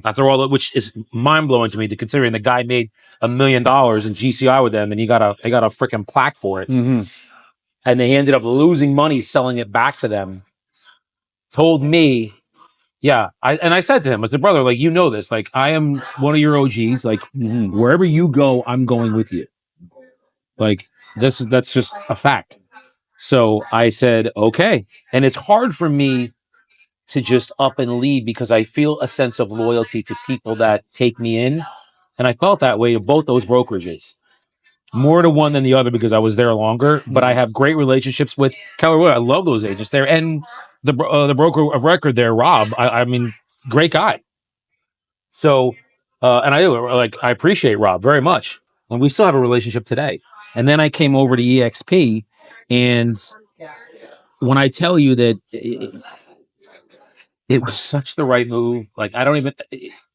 after all, which is mind blowing to me, to considering the guy made $1 million in GCI with them, and he got a freaking plaque for it, and they ended up losing money selling it back to them. Told me, yeah, I said to him, I said, brother, like, you know this, like, I am one of your OGs, like, wherever you go, I'm going with you. Like, that's just a fact. So I said, okay. And it's hard for me to just up and leave because I feel a sense of loyalty to people that take me in. And I felt that way to both those brokerages, more to one than the other because I was there longer. But I have great relationships with Keller Williams. I love those agents there, and the broker of record there, Rob. I mean, great guy. So, and I appreciate Rob very much, and we still have a relationship today. And then I came over to EXP, and when I tell you that it was such the right move, like, I don't even,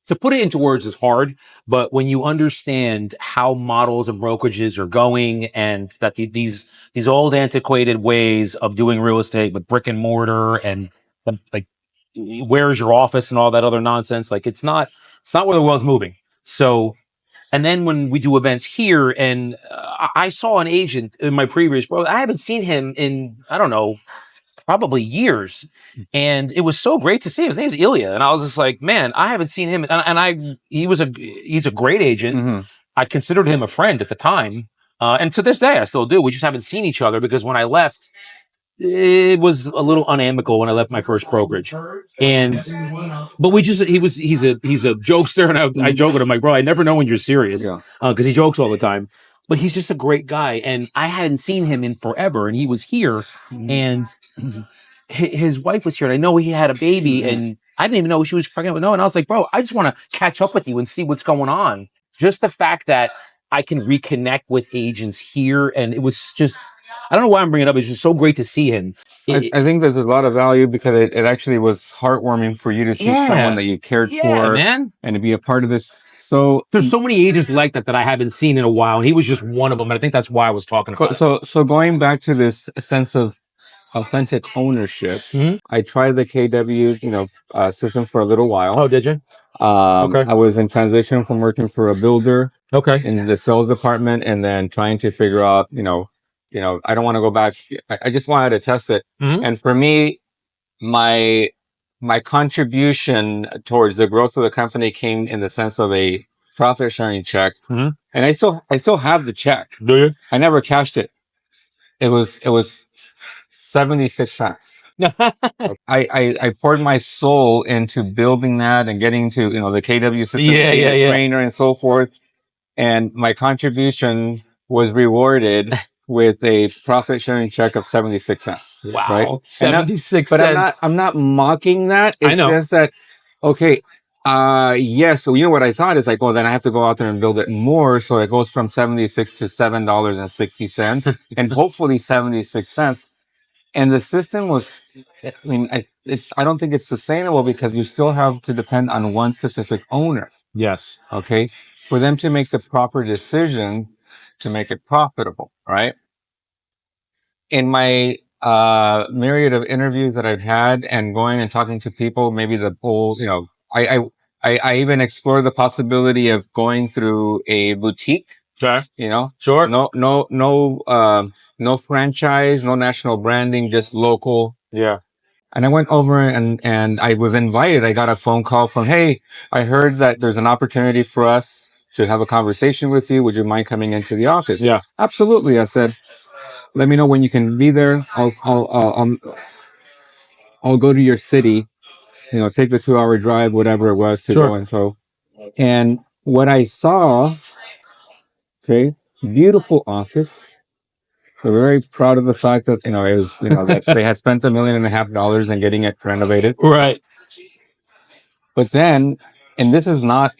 to put it into words is hard, but when you understand how models and brokerages are going, and that these old antiquated ways of doing real estate with brick and mortar and like, where's your office and all that other nonsense, like, it's not where the world's moving. So, and then when we do events here, and I saw an agent in my previous bro, I haven't seen him in, I don't know, probably years. And it was so great to see him. His name's Ilya. And I was just like, man, I haven't seen him. And he's a great agent. I considered him a friend at the time. And to this day, I still do. We just haven't seen each other because when I left, it was a little unamicable when I left my first brokerage. And, but he's a jokester. And I joke with him, like, bro, I never know when you're serious. Cause he jokes all the time, but he's just a great guy. And I hadn't seen him in forever, and he was here, and his wife was here, and I know he had a baby, and I didn't even know she was pregnant with Noah. And I was like, bro, I just want to catch up with you and see what's going on. Just the fact that I can reconnect with agents here. And it was just, I don't know why I'm bringing it up. It's just so great to see him. I think there's a lot of value because it actually was heartwarming for you to see someone that you cared for, man, and to be a part of this. So there's so many agents like that I haven't seen in a while, and he was just one of them. And I think that's why I was talking about it. So going back to this sense of authentic ownership, I tried the KW, system for a little while. Oh, did you? Okay. I was in transition from working for a builder, in the sales department, and then trying to figure out, I don't want to go back. I just wanted to test it. And for me, my contribution towards the growth of the company came in the sense of a profit sharing check. And I still have the check. Do you? I never cashed it. It was 76 cents. I poured my soul into building that and getting to, the KW system, trainer and so forth. And my contribution was rewarded with a profit sharing check of 76 cents. Wow. Right? 76 but cents. I'm not mocking that. It's just that, okay. Yes. So, what I thought is like, well, then I have to go out there and build it more. So it goes from 76 to $7.60 and hopefully 76 cents. And the system was, I mean, I don't think it's sustainable because you still have to depend on one specific owner. Yes. Okay. For them to make the proper decision to make it profitable. Right. In my, myriad of interviews that I've had and going and talking to people, maybe the whole, I even explored the possibility of going through a boutique. Sure. Sure. No franchise, no national branding, just local. Yeah. And I went over and I was invited. I got a phone call from, hey, I heard that there's an opportunity for us to have a conversation with you. Would you mind coming into the office? Yeah. Absolutely. I said, let me know when you can be there. I'll go to your city, take the 2-hour drive, whatever it was to go. And what I saw, beautiful office. We're very proud of the fact that, it was, that they had spent $1.5 million in getting it renovated. Right. But then, and this is not,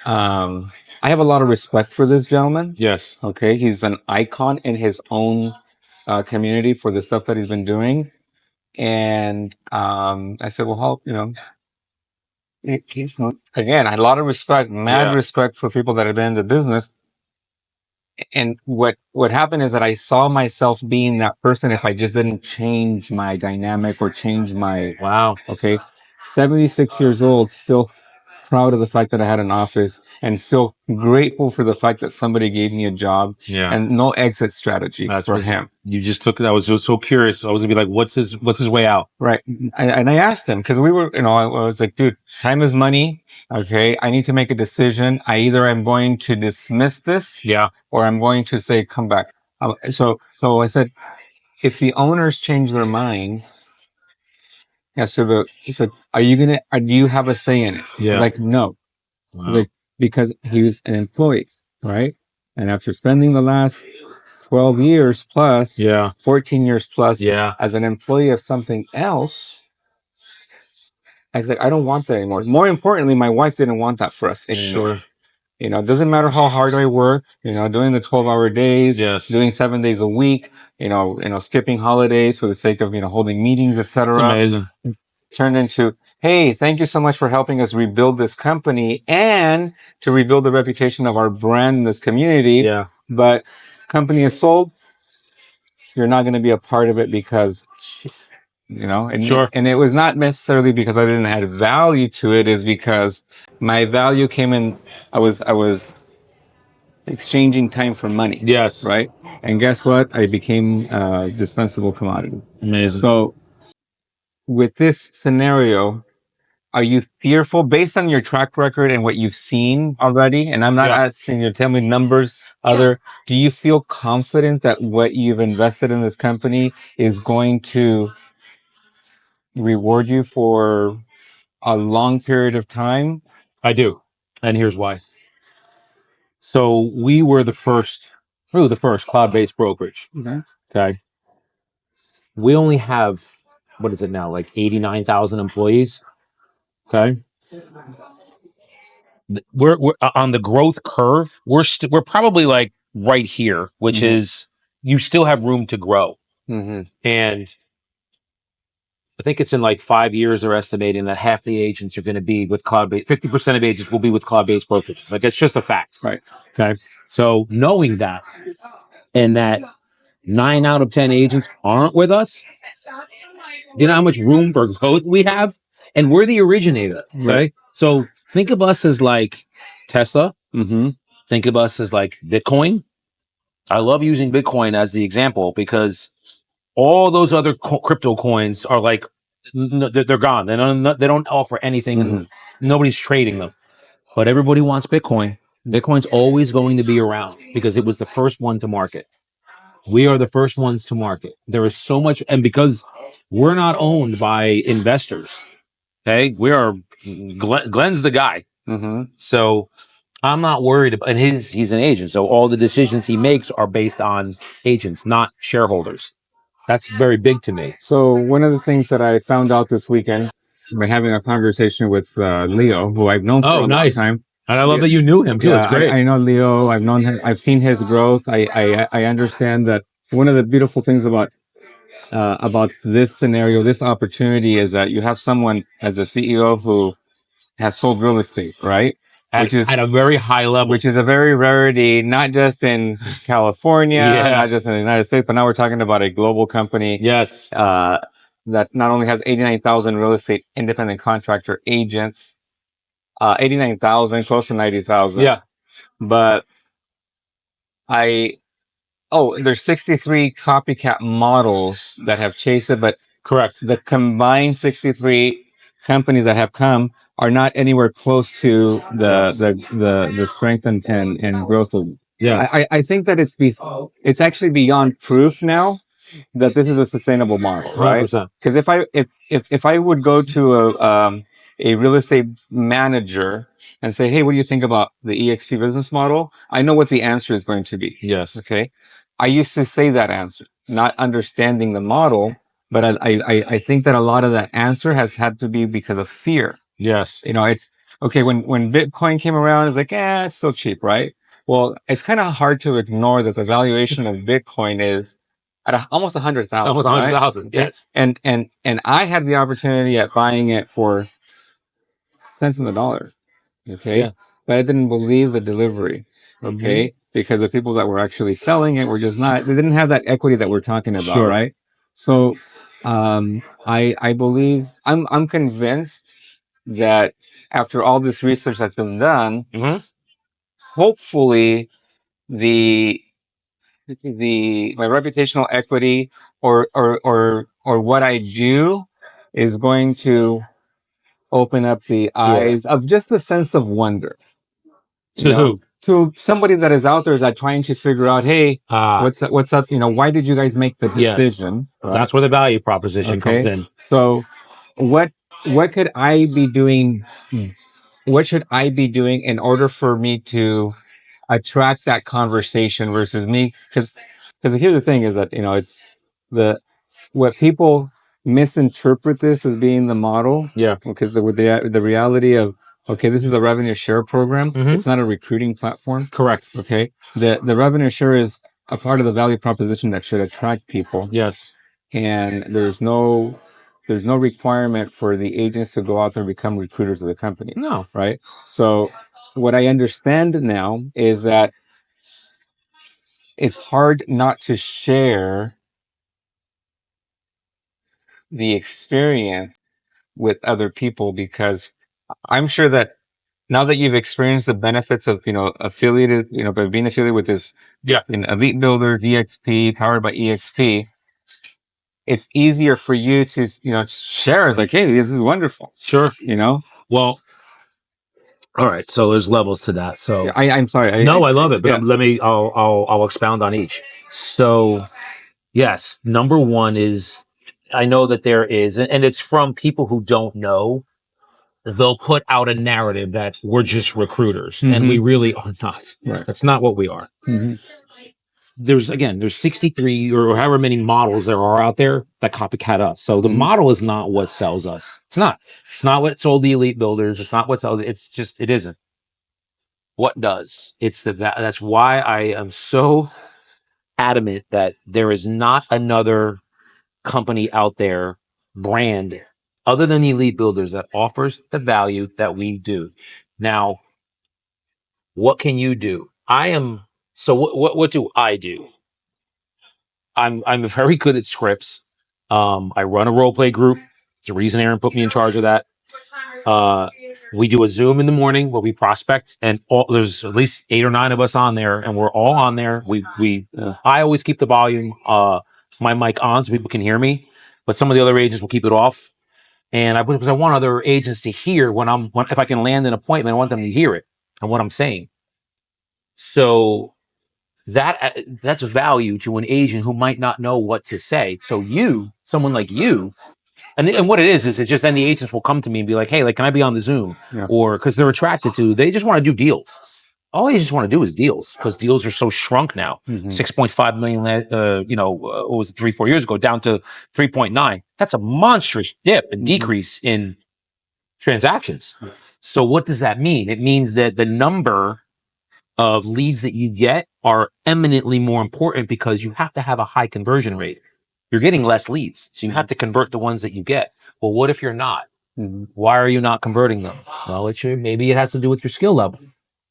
I have a lot of respect for this gentleman. Yes. Okay. He's an icon in his own, community for the stuff that he's been doing. And, I said, well, again, I had a lot of respect, respect for people that have been in the business. And what happened is that I saw myself being that person if I just didn't change my dynamic or change my, Wow. okay, 76 years old, still proud of the fact that I had an office and still grateful for the fact that somebody gave me a job. Yeah. And no exit strategy for him. You just took it. I was just so curious. I was gonna be like, what's his way out? Right. And I asked him because we were, I was like, dude, time is money. Okay. I need to make a decision. I either am going to dismiss this, Yeah. or I'm going to say, come back. So I said, if the owners change their mind as to he said, do you have a say in it? Yeah. Like, no. Wow. Like, because he was an employee, right? And after spending the last 12 years plus, 14 years plus, as an employee of something else, I said, I don't want that anymore. More importantly, my wife didn't want that for us anymore. Sure. It doesn't matter how hard I work, doing the 12-hour days, doing 7 days a week, skipping holidays for the sake of, holding meetings, It's etc. amazing. Turned into, hey, thank you so much for helping us rebuild this company and to rebuild the reputation of our brand in this community. Yeah. But company is sold. You're not going to be a part of it because, and, Sure. and it was not necessarily because I didn't add value to it, is because my value came in. I was exchanging time for money. Yes. Right. And guess what? I became a dispensable commodity. Amazing. So with this scenario, are you fearful based on your track record and what you've seen already? And I'm not asking you to tell me numbers. Do you feel confident that what you've invested in this company is going to reward you for a long period of time? I do. And here's why. So we were the first cloud-based brokerage. Okay. Okay. We only have, what is it now? Like 89,000 employees. Okay. We're on the growth curve. We're probably like right here, which is you still have room to grow. And I think it's in like 5 years, they're estimating that half the agents are going to be with cloud-based, 50% of agents will be with cloud-based brokerages. Like, it's just a fact. Right. Okay. So knowing that, and that 9 out of 10 agents aren't with us, do you know how much room for growth we have? And we're the originator. Right. Right? So think of us as like Tesla. Think of us as like Bitcoin. I love using Bitcoin as the example because all those other crypto coins are like, they're gone. They don't offer anything, and nobody's trading them. But everybody wants Bitcoin. Bitcoin's always going to be around because it was the first one to market. We are the first ones to market. There is so much, and because we're not owned by investors, okay, we are. Glenn's the guy. So I'm not worried about, and he's an agent, so all the decisions he makes are based on agents, not shareholders. That's very big to me. So one of the things that I found out this weekend by having a conversation with Leo, who I've known for a long time. And I love that you knew him too. Yeah, It's great. I know Leo. I've known him. I've seen his growth. I understand that one of the beautiful things about this scenario, this opportunity, is that you have someone as a CEO who has sold real estate, right? At a very high level. Which is a very rarity, not just in California, not just in the United States, but now we're talking about a global company. Yes. That not only has 89,000 real estate independent contractor agents, 89,000, close to 90,000. Yeah. But there's 63 copycat models that have chased it, but correct. The combined 63 companies that have come are not anywhere close to the strength and growth of. Yes. I think that it's actually beyond proof now that this is a sustainable model, right? 100%. Because if I would go to a real estate manager and say, hey, what do you think about the EXP business model? I know what the answer is going to be. Yes. Okay. I used to say that answer, not understanding the model, but I think that a lot of that answer has had to be because of fear. Yes. It's okay. When Bitcoin came around, it's like, it's still cheap, right? Well, it's kind of hard to ignore that the valuation of Bitcoin is at almost 100,000. Almost 100,000. Right? Yes. And I had the opportunity at buying it for cents on the dollar. Okay. Yeah. But I didn't believe the delivery. Okay. because the people that were actually selling it were just not, they didn't have that equity that we're talking about, Sure. right? So, I believe, I'm convinced that after all this research that's been done, hopefully the my reputational equity or what I do is going to open up the eyes of just a sense of wonder. To who? To somebody that is out there that trying to figure out, hey, what's up? Why did you guys make the decision? Yes. Right? That's where the value proposition comes in. So, what could I be doing? What should I be doing in order for me to attract that conversation versus me? Because here's the thing: is that it's the what people misinterpret this as being the model. Yeah. Because the reality of, okay, this is a revenue share program. It's not a recruiting platform. Correct. Okay. The revenue share is a part of the value proposition that should attract people. Yes. And there's no requirement for the agents to go out there and become recruiters of the company. No. Right. So what I understand now is that it's hard not to share the experience with other people, because I'm sure that now that you've experienced the benefits of, affiliated, by being affiliated with this Elite Builder, DXP, powered by EXP, it's easier for you to, share. It's like, hey, this is wonderful. Sure. Well, all right. So there's levels to that. So yeah, I'm sorry. I love it, but I'll expound on each. So yes, number one is, I know that there is, and it's from people who don't know. They'll put out a narrative that we're just recruiters, and we really are not. Right. That's not what we are. There's 63 or however many models there are out there that copycat us. So the model is not what sells us. It's not. It's not what sold the Elite Builders. It's not what sells. It's just, it isn't. What does? It's that's why I am so adamant that there is not another company out there, brand, other than the Elite Builders, that offers the value that we do. Now, what can you do? What do I do? I'm very good at scripts. I run a role play group. It's the reason Aaron put me in charge of that. We do a Zoom in the morning where we prospect, and there's at least 8 or 9 of us on there, and we're all on there. I always keep the volume, my mic on so people can hear me, but some of the other agents will keep it off. And because I want other agents to hear if I can land an appointment, I want them to hear it and what I'm saying. So that's value to an agent who might not know what to say. So someone like you, and what it is it's just, then the agents will come to me and be like, hey, can I be on the Zoom? Or because they're attracted to, they just want to do deals. All agents want to do is deals, because deals are so shrunk now. 6.5 million, what was it, 3-4 years ago, down to 3.9. That's a monstrous dip and decrease in transactions. So what does that mean? It means that the number of leads that you get are eminently more important, because you have to have a high conversion rate. You're getting less leads, so you have to convert the ones that you get. Well, what if you're not? Why are you not converting them? Well, maybe it has to do with your skill level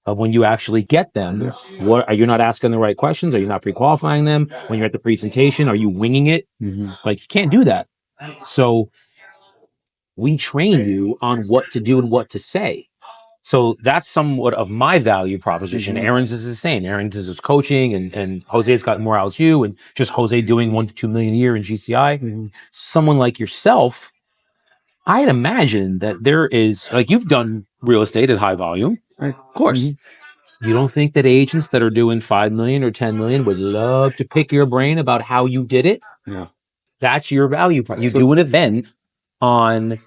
of when you actually get them. What are you not asking the right questions? Are you not pre-qualifying them? When you're at the presentation, are you winging it? You can't do that. So we train you on what to do and what to say. So that's somewhat of my value proposition. Aaron's is the same. Aaron's is his coaching, and Jose's got more LSU, and just Jose doing 1 to 2 million a year in GCI. Someone like yourself, I'd imagine that there is, you've done real estate at high volume. Of course. You don't think that agents that are doing 5 million or 10 million would love to pick your brain about how you did it? Yeah. That's your value. You do an event on,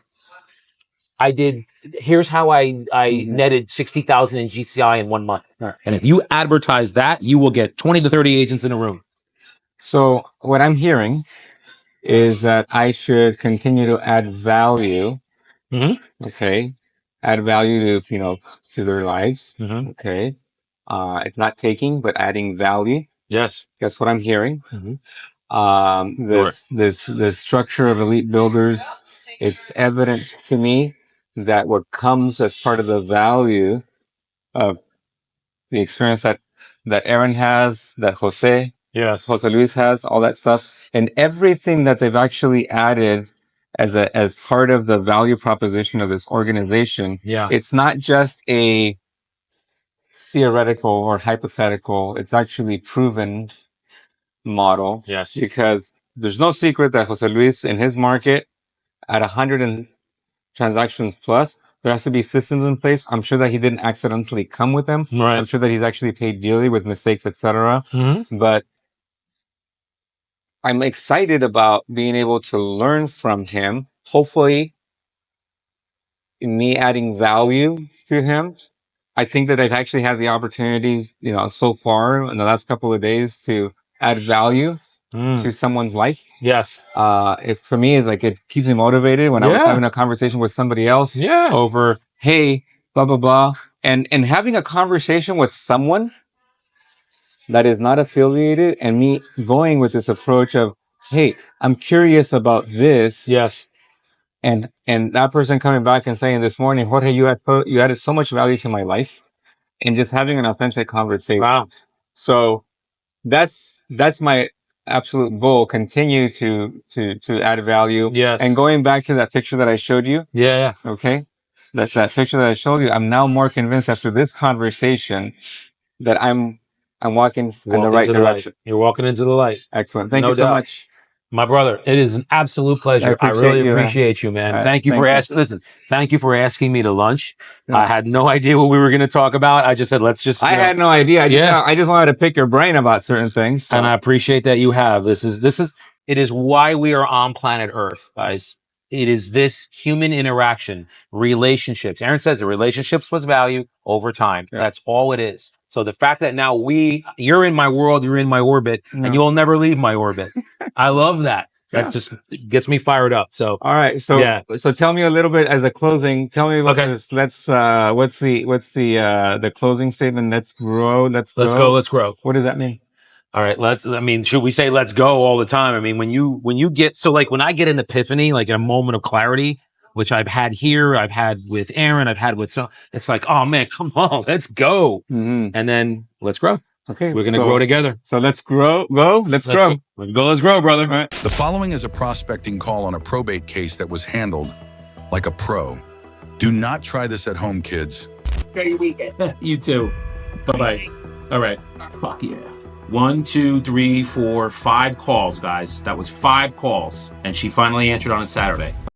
here's how I netted 60,000 in GCI in 1 month. Right. And if you advertise that, you will get 20 to 30 agents in a room. So what I'm hearing is that I should continue to add value. Okay. Add value to their lives. Okay. It's not taking, but adding value. Yes. That's what I'm hearing. This structure of Elite Builders, it's evident to me that what comes as part of the value of the experience that that Aaron has, that Jose Yes. Luis has, all that stuff, and everything that they've actually added as part of the value proposition of this organization. Yeah. It's not just a theoretical or hypothetical, it's actually proven model. Yes. Because there's no secret that Jose Luis in his market at 100 transactions plus, there has to be systems in place. I'm sure that he didn't accidentally come with them. Right. I'm sure that he's actually paid dearly with mistakes, etc. Mm-hmm. But I'm excited about being able to learn from him. Hopefully, me adding value to him. I think that I've actually had the opportunities, so far in the last couple of days to add value to someone's life. Yes. For me, it's like it keeps me motivated when I was having a conversation with somebody else over, hey, blah, blah, blah. And having a conversation with someone that is not affiliated and me going with this approach of, hey, I'm curious about this. Yes. And that person coming back and saying this morning, Jorge, you added so much value to my life, and just having an authentic conversation. Wow. So that's my absolute goal. Continue to add value. Yes. And going back to that picture that I showed you. Yeah. Okay. That's that picture that I showed you. I'm now more convinced after this conversation that I'm walking in the right direction. You're walking into the light. Excellent. Thank you so much. My brother, it is an absolute pleasure. I really appreciate you, man. Thank you for asking. Listen, thank you for asking me to lunch. I had no idea what we were going to talk about. I just said, let's just. I had no idea. I just wanted to pick your brain about certain things. So. And I appreciate that you have. It is why we are on planet Earth, guys. It is this human interaction, relationships. Aaron says the relationships was value over time. Yeah. That's all it is. So the fact that now you're in my world, you're in my orbit, and you will never leave my orbit. I love that. That just gets me fired up. So all right. So so tell me a little bit as a closing. Tell me about this. Let's what's the closing statement? Let's grow. Let's go. Let's grow. What does that mean? All right, should we say let's go all the time? I mean, when you get, so like when I get an epiphany, like a moment of clarity, which I've had here, I've had with Aaron, I've had with, so it's like, oh man, come on, let's go. Mm-hmm. And then let's grow. Okay. We're going to grow together. So let's grow, let's grow. Let's grow, brother. Right. The following is a prospecting call on a probate case that was handled like a pro. Do not try this at home, kids. Enjoy your weekend. You too. Bye-bye. All right. Fuck yeah. 1, 2, 3, 4, 5 calls, guys. That was 5 calls. And she finally answered on a Saturday.